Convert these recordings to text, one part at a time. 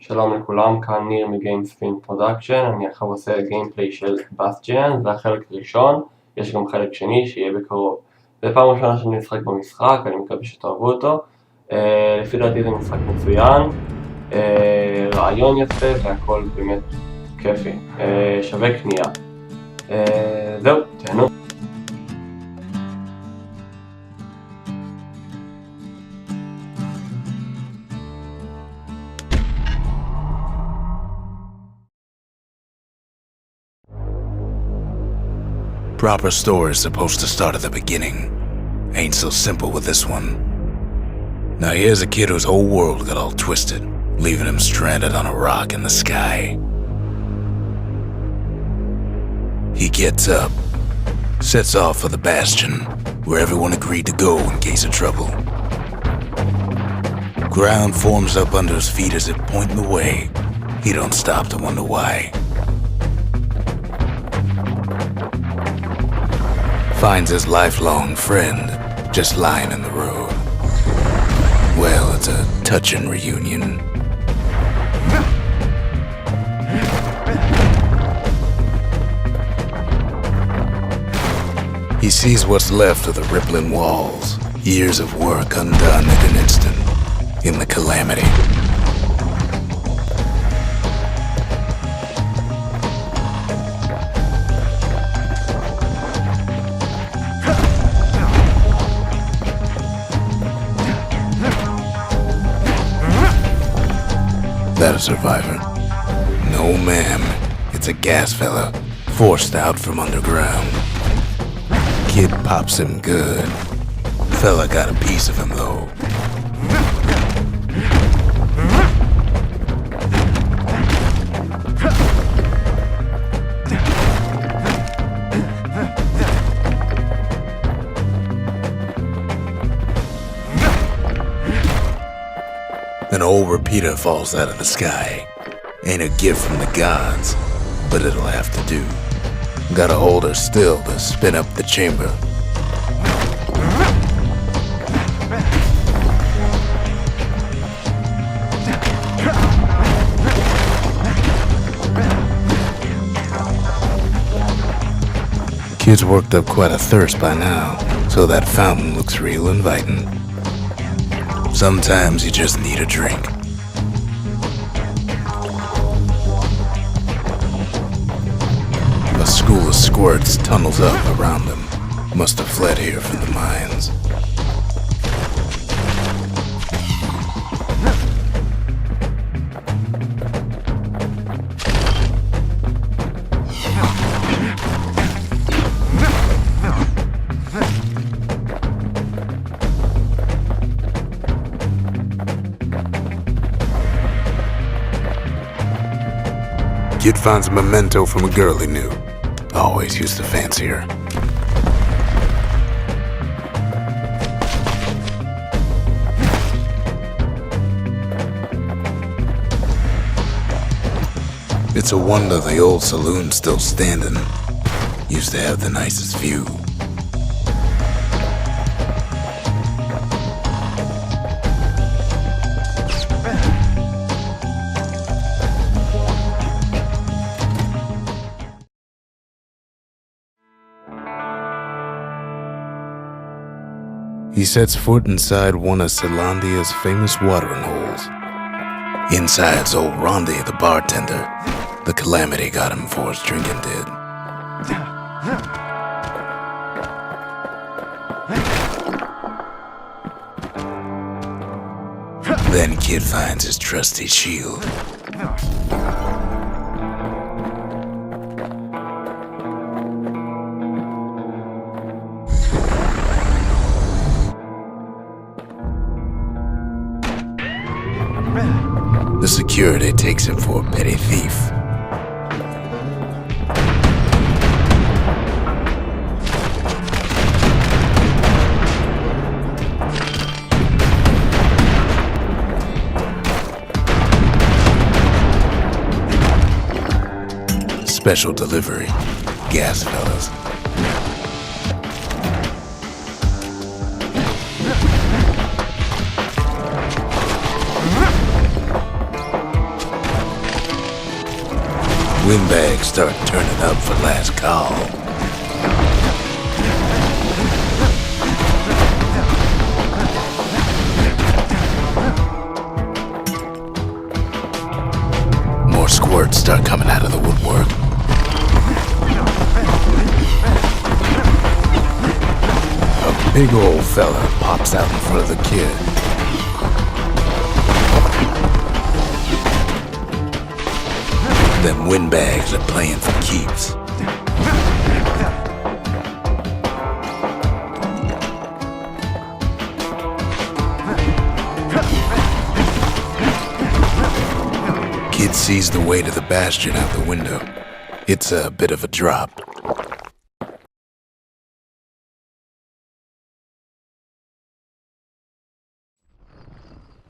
שלום לכולם, כאן ניר מגיימספין פרודקשן. אני עכשיו עושה גיימפליי של bastion, זה החלק ראשון, יש גם חלק שני שיהיה בקרוב. זה פעם ראשונה שאני משחק במשחק, אני מקווה שתאהבו אותו. לפי דעתי זה משחק מצוין, רעיון יפה והכל באמת כיפי, שווה קנייה. זהו, תהנו. Proper story is supposed to start at the beginning. Ain't so simple with this one. Now here's a kid whose whole world got all twisted, leaving him stranded on a rock in the sky. He gets up, sets off for the bastion, where everyone agreed to go in case of trouble. Ground forms up under his feet as it pointing the way. He don't stop to wonder why. Finds his lifelong friend just lying in the road. Well, it's a touching reunion. He sees what's left of the rippling walls, years of work undone in an instant, in the calamity. That a survivor? No, ma'am. It's a gas fella, forced out from underground. Kid pops him good. Fella got a piece of him, though. An old repeater falls out of the sky. Ain't a gift from the gods, but it'll have to do. Gotta hold her still to spin up the chamber. Kid's worked up quite a thirst by now, so that fountain looks real inviting. Sometimes you just need a drink. A school of squirts tunnels up around him. Must have fled here from the mines. Kid finds a memento from a girl he knew. Always used to fancy her. It's a wonder the old saloon's still standing. Used to have the nicest view. He sets foot inside one of Zealandia's famous watering holes. Inside's old Rondi, the bartender. The calamity got him before his drinking did. Then Kid finds his trusty shield. The security takes him for a petty thief. Special delivery, gas fellas. Windbags start turning up for last call. More squirts start coming out of the woodwork. A big old fella pops out in front of the kid. Them windbags are playing for keeps. Kid sees the way to the bastion out the window. It's a bit of a drop.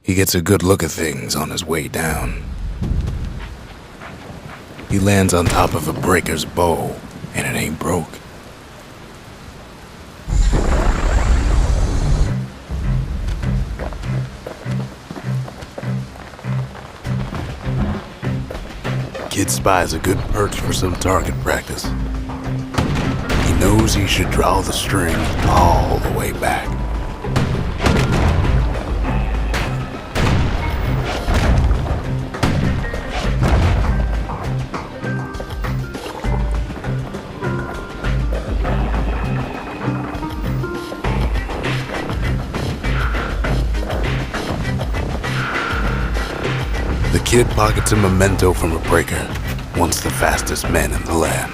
He gets a good look at things on his way down. He lands on top of a breaker's bow, and it ain't broke. Kid spies a good perch for some target practice. He knows he should draw the string all the way back. The kid pockets a memento from a breaker, once the fastest men in the land.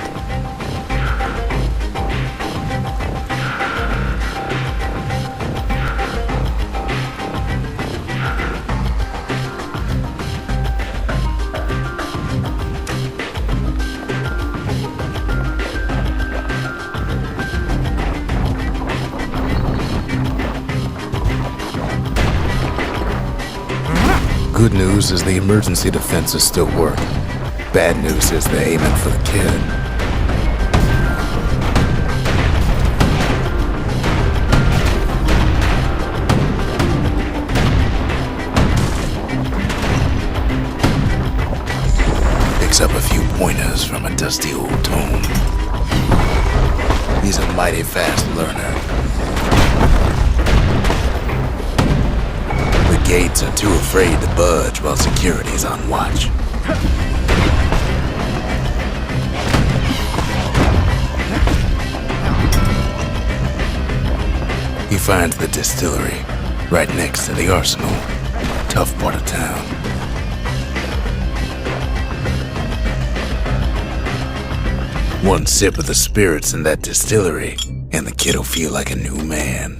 Good news is the emergency defenses still work. Bad news is they're aiming for the kid. Picks up a few pointers from a dusty old tome. He's a mighty fast learner. The gates are too afraid to budge while security's on watch. He finds the distillery right next to the arsenal. Tough part of town. One sip of the spirits in that distillery, and the kid'll feel like a new man.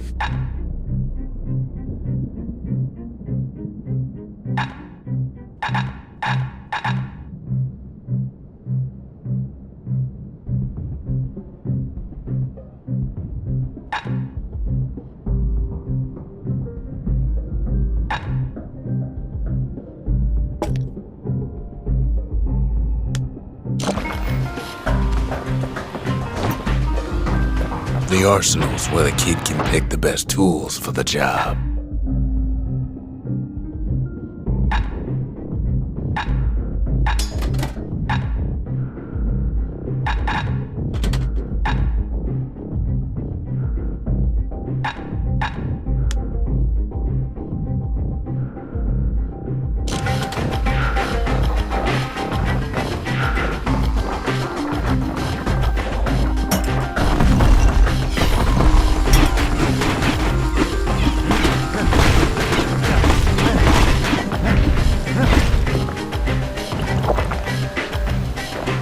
The arsenal's where the kid can pick the best tools for the job.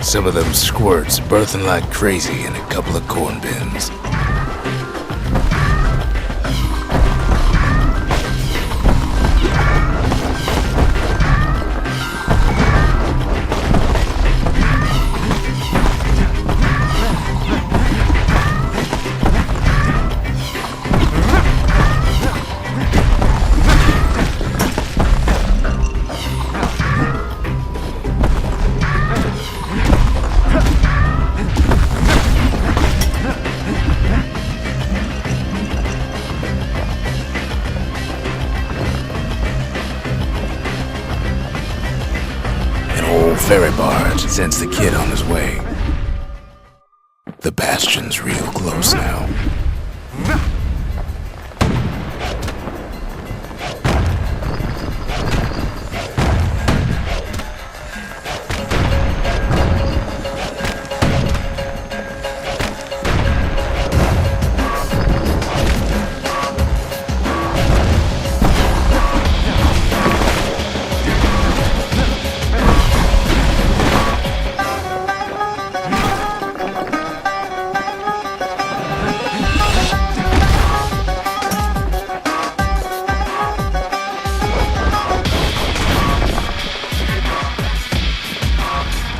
Some of them squirts birthing like crazy in a couple of corn bins. ferry barge sends the kid on his way. The bastion's real close now.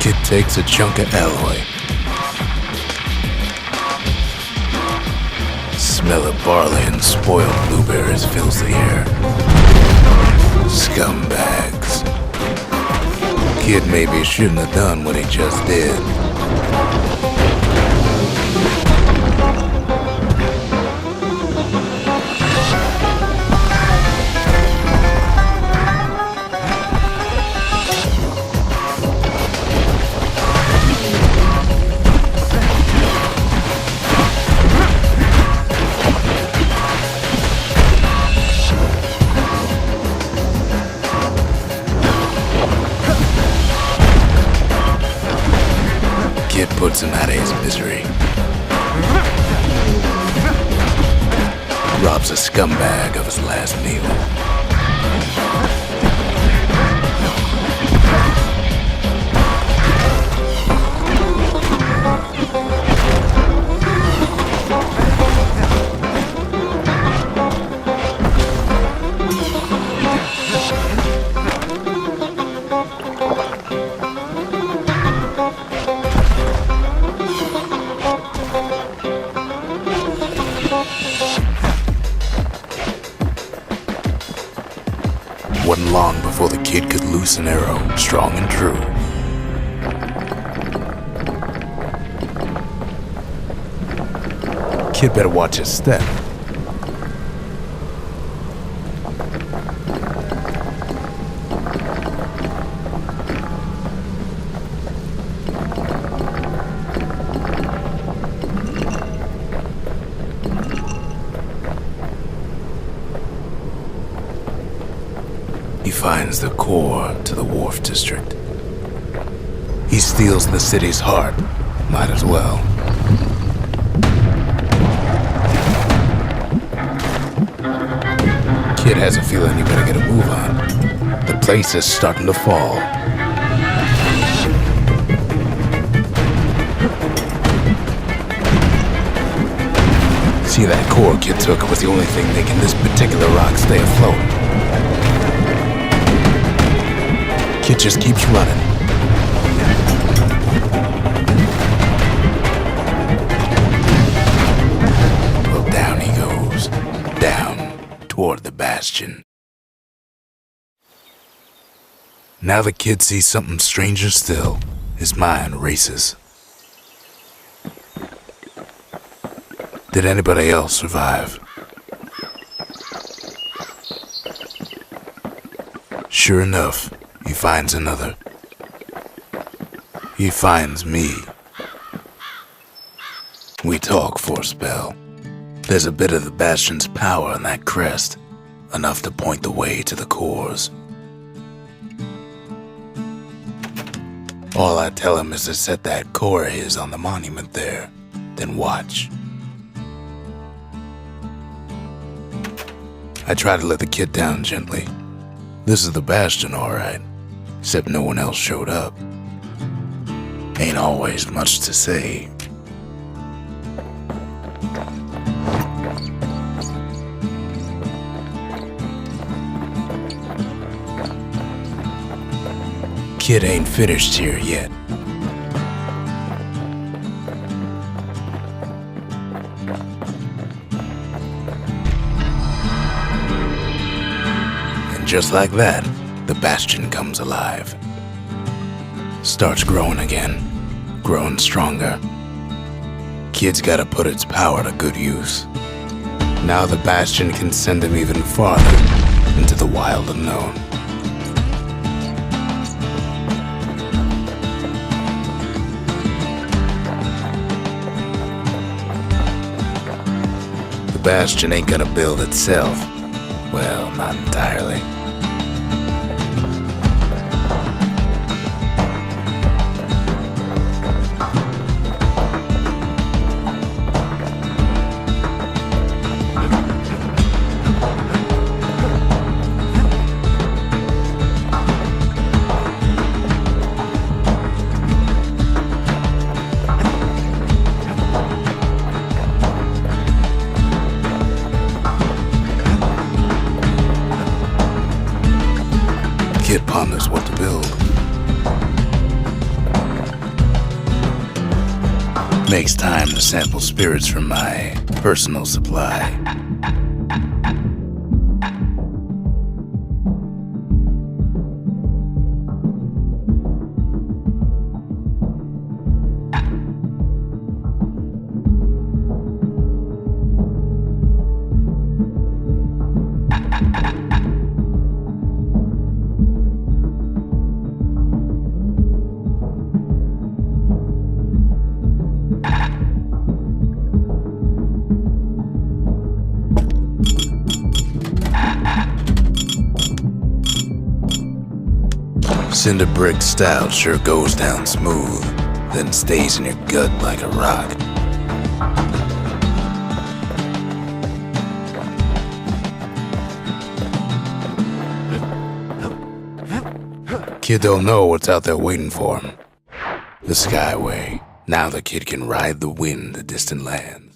Kid takes a chunk of alloy. Smell of barley and spoiled blueberries fills the air. Scumbags. Kid maybe shouldn't have done what he just did. Kid puts him out of his misery. Robs a scumbag of his last meal. Wasn't long before the kid could loose an arrow, strong and true. Kid better watch his step. He finds the core to the wharf district. He steals the city's heart. Might as well. Kid has a feeling he better get a move on. The place is starting to fall. See, that core Kid took was the only thing making this particular rock stay afloat. Kid just keeps running. Well, down he goes. Down toward the bastion. Now the kid sees something stranger still. His mind races. Did anybody else survive? Sure enough, he finds another. He finds me. We talk for a spell. There's a bit of the bastion's power in that crest, enough to point the way to the cores. All I tell him is to set that core of his on the monument there, then watch. I try to let the kid down gently. This is the bastion, all right. Except no one else showed up. Ain't always much to say. Kid ain't finished here yet. And just like that, the bastion comes alive. Starts growing again, growing stronger. Kid's gotta put its power to good use. Now the bastion can send him even farther into the wild unknown. bastion ain't gonna build itself. Well, not entirely. Kid ponders what to build. Makes time to sample spirits from my personal supply. Cinder brick stout sure goes down smooth, then stays in your gut like a rock. Kid don't know what's out there waiting for him. The Skyway. Now the kid can ride the wind to distant lands.